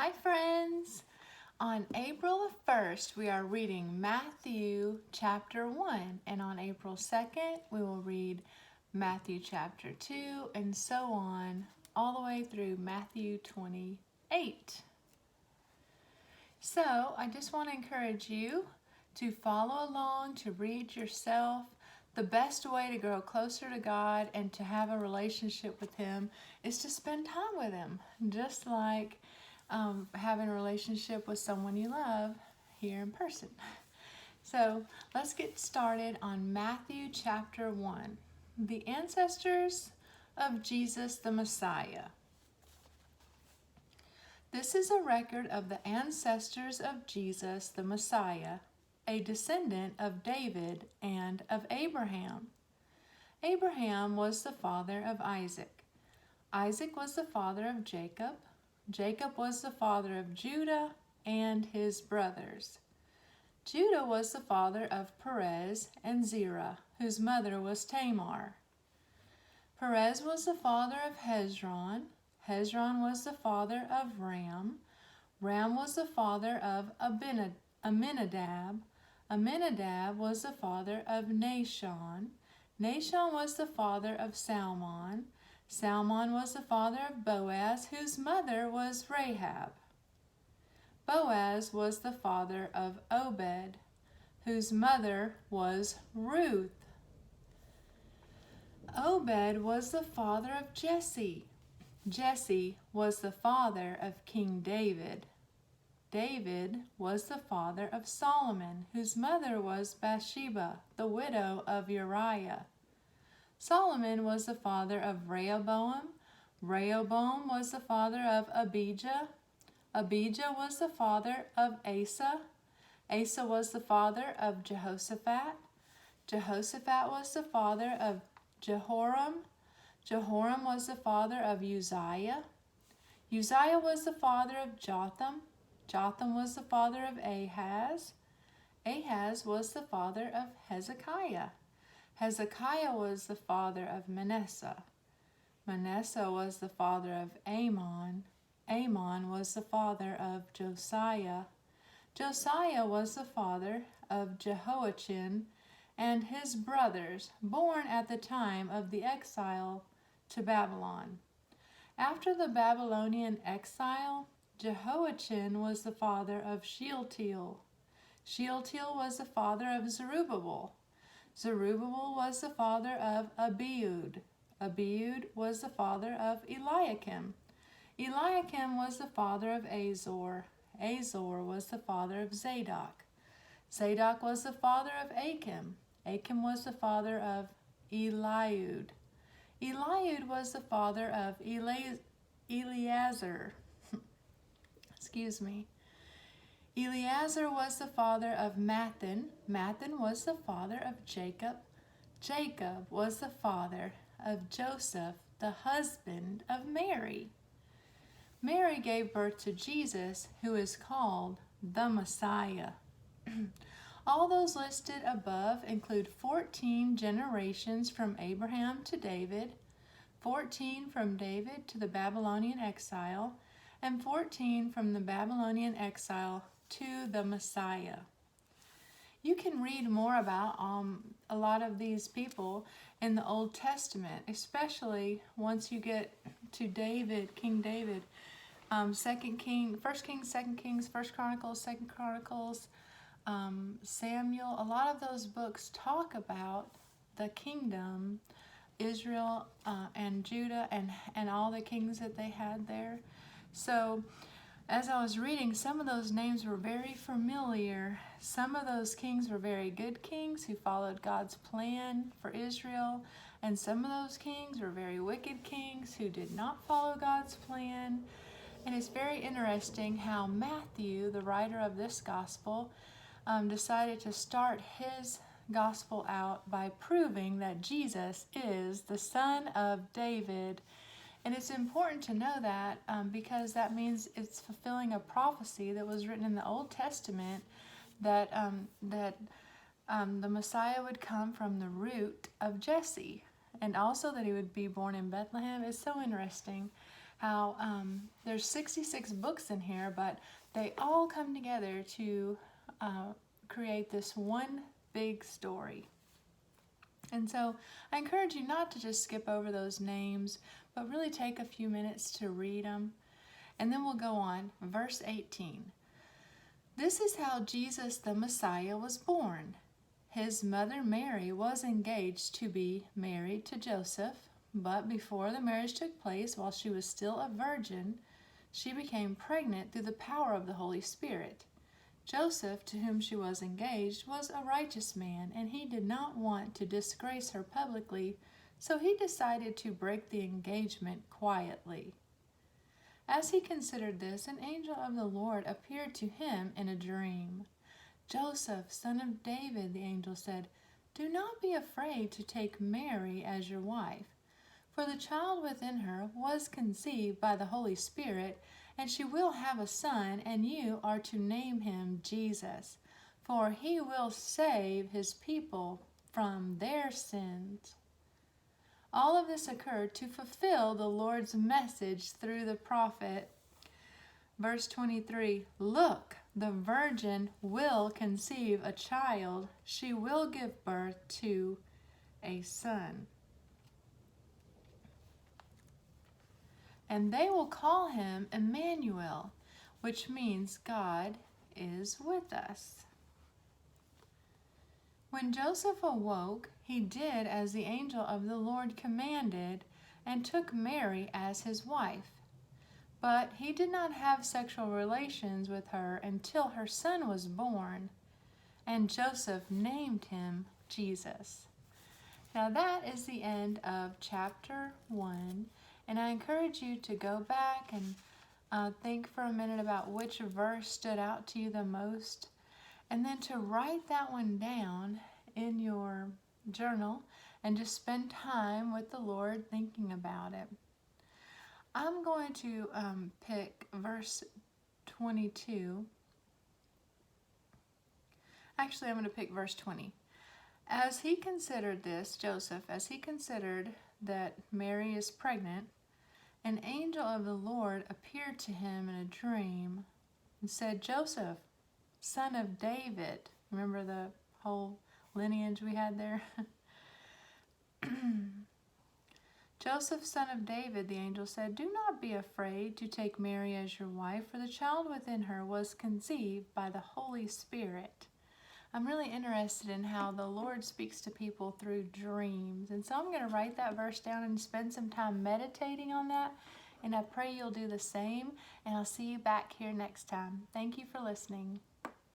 Hi friends! On April the 1st, we are reading Matthew chapter 1, and on April 2nd, we will read Matthew chapter 2, and so on, all the way through Matthew 28. So, I just want to encourage you to follow along, to read yourself. The best way to grow closer to God and to have a relationship with Him is to spend time with Him, just like having a relationship with someone you love here in person. So let's get started on Matthew chapter 1. The ancestors of Jesus the Messiah. This is a record of the ancestors of Jesus the Messiah, a descendant of David and of Abraham. Abraham was the father of Isaac. Isaac was the father of Jacob. Jacob was the father of Judah and his brothers. Judah was the father of Perez and Zerah, whose mother was Tamar. Perez was the father of Hezron. Hezron was the father of Ram. Ram was the father of Aminadab. Aminadab was the father of Nahshon. Nahshon was the father of Salmon. Salmon was the father of Boaz, whose mother was Rahab. Boaz was the father of Obed, whose mother was Ruth. Obed was the father of Jesse. Jesse was the father of King David. David was the father of Solomon, whose mother was Bathsheba, the widow of Uriah. Solomon was the father of Rehoboam. Rehoboam was the father of Abijah. Abijah was the father of Asa. Asa was the father of Jehoshaphat. Jehoshaphat was the father of Jehoram. Jehoram was the father of Uzziah. Uzziah was the father of Jotham. Jotham was the father of Ahaz. Ahaz was the father of Hezekiah. Hezekiah was the father of Manasseh. Manasseh was the father of Amon. Amon was the father of Josiah. Josiah was the father of Jehoiachin and his brothers, born at the time of the exile to Babylon. After the Babylonian exile, Jehoiachin was the father of Shealtiel. Shealtiel was the father of Zerubbabel. Zerubbabel was the father of Abiud. Abiud was the father of Eliakim. Eliakim was the father of Azor. Azor was the father of Zadok. Zadok was the father of Achim. Achim was the father of Eliud. Eliud was the father of Eleazar. Eleazar was the father of Mathan. Mathan was the father of Jacob. Jacob was the father of Joseph, the husband of Mary. Mary gave birth to Jesus, who is called the Messiah. All those listed above include 14 generations from Abraham to David, 14 from David to the Babylonian exile, and 14 from the Babylonian exile to the Messiah. You can read more about a lot of these people in the Old Testament, especially once you get to David, King David. 1 Kings, 2 Kings, 1 Chronicles, 2 Chronicles, Samuel. A lot of those books talk about the kingdom, Israel and Judah, and all the kings that they had there. So as I was reading, some of those names were very familiar. Some of those kings were very good kings who followed God's plan for Israel, and some of those kings were very wicked kings who did not follow God's plan. And it's very interesting how Matthew, the writer of this gospel, decided to start his gospel out by proving that Jesus is the son of David. And it's important to know that because that means it's fulfilling a prophecy that was written in the Old Testament that the Messiah would come from the root of Jesse, and also that he would be born in Bethlehem. It's so interesting how there's 66 books in here, but they all come together to create this one big story. And so I encourage you not to just skip over those names, but really take a few minutes to read them. And then we'll go on. Verse 18. This is how Jesus the Messiah was born. His mother Mary was engaged to be married to Joseph, but before the marriage took place, while she was still a virgin, she became pregnant through the power of the Holy Spirit. Joseph, to whom she was engaged, was a righteous man, and he did not want to disgrace her publicly, so he decided to break the engagement quietly. As he considered this, an angel of the Lord appeared to him in a dream. Joseph, son of David, the angel said, do not be afraid to take Mary as your wife, for the child within her was conceived by the Holy Spirit, and she will have a son, and you are to name him Jesus, for he will save his people from their sins. All of this occurred to fulfill the Lord's message through the prophet. Verse 23, look, the virgin will conceive a child. She will give birth to a son. And they will call him Emmanuel, which means God is with us. When Joseph awoke, he did as the angel of the Lord commanded and took Mary as his wife. But he did not have sexual relations with her until her son was born, and Joseph named him Jesus. Now that is the end of chapter 1, and I encourage you to go back and think for a minute about which verse stood out to you the most, and then to write that one down in your journal and just spend time with the Lord thinking about it. I'm going to pick verse 22. Actually, I'm going to pick verse 20. As he considered this, Joseph, as he considered that Mary is pregnant, an angel of the Lord appeared to him in a dream and said, Joseph, son of David. Remember the whole lineage we had there? Joseph, son of David, the angel said, do not be afraid to take Mary as your wife, for the child within her was conceived by the Holy Spirit. I'm really interested in how the Lord speaks to people through dreams. And so I'm going to write that verse down and spend some time meditating on that. And I pray you'll do the same. And I'll see you back here next time. Thank you for listening.